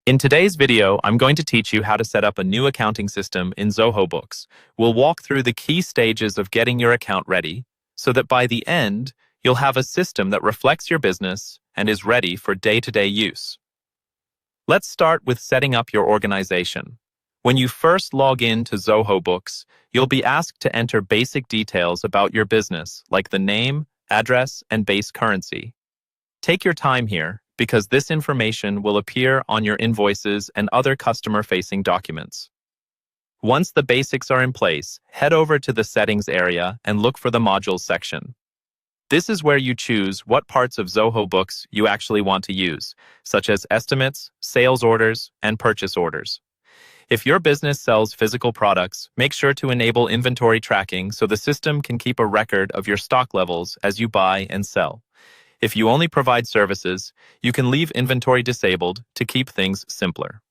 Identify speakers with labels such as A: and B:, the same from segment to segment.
A: In today's video, I'm going to teach you how to set up a new accounting system in Zoho Books. We'll walk through the key stages of getting your account ready so that by the end, you'll have a system that reflects your business and is ready for day-to-day use. Let's start with setting up your organization. When you first log in to Zoho Books, you'll be asked to enter basic details about your business, like the name, address, and base currency. Take your time here, because this information will appear on your invoices and other customer-facing documents. Once the basics are in place, head over to the Settings area and look for the Modules section. This is where you choose what parts of Zoho Books you actually want to use, such as estimates, sales orders, and purchase orders. If your business sells physical products, make sure to enable inventory tracking so the system can keep a record of your stock levels as you buy and sell. If you only provide services, you can leave inventory disabled to keep things simpler.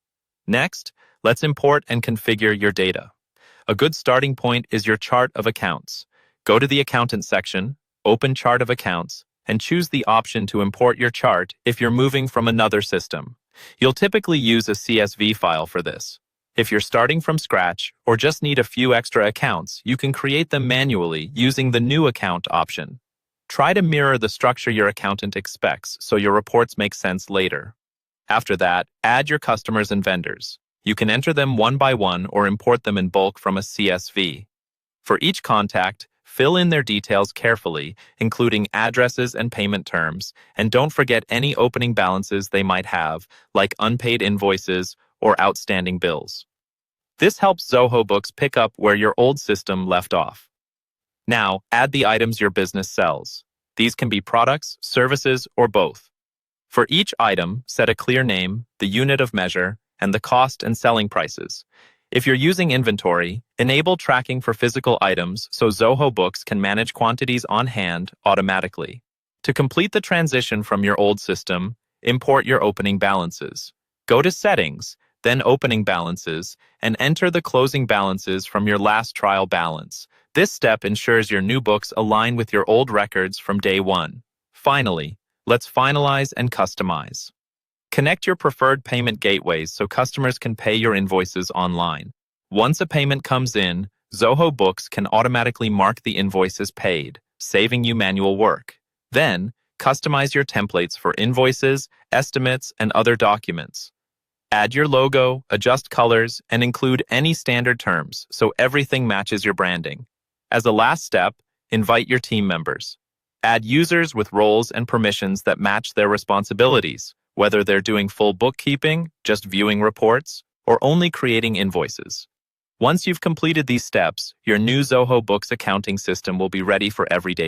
A: Next, let's import and configure your data. A good starting point is your chart of accounts. Go to the Accountant section, open Chart of Accounts, and choose the option to import your chart if you're moving from another system. You'll typically use a CSV file for this. If you're starting from scratch or just need a few extra accounts, you can create them manually using the New Account option. Try to mirror the structure your accountant expects so your reports make sense later. After that, add your customers and vendors. You can enter them one by one or import them in bulk from a CSV. For each contact, fill in their details carefully, including addresses and payment terms, and don't forget any opening balances they might have, like unpaid invoices or outstanding bills. This helps Zoho Books pick up where your old system left off. Now, add the items your business sells. These can be products, services, or both. For each item, set a clear name, the unit of measure, and the cost and selling prices. If you're using inventory, enable tracking for physical items so Zoho Books can manage quantities on hand automatically. To complete the transition from your old system, import your opening balances. Go to Settings, then Opening Balances, and enter the closing balances from your last trial balance. This step ensures your new books align with your old records from day one. Finally, let's finalize and customize. Connect your preferred payment gateways so customers can pay your invoices online. Once a payment comes in, Zoho Books can automatically mark the invoice as paid, saving you manual work. Then, customize your templates for invoices, estimates, and other documents. Add your logo, adjust colors, and include any standard terms so everything matches your branding. As a last step, invite your team members. Add users with roles and permissions that match their responsibilities, whether they're doing full bookkeeping, just viewing reports, or only creating invoices. Once you've completed these steps, your new Zoho Books accounting system will be ready for everyday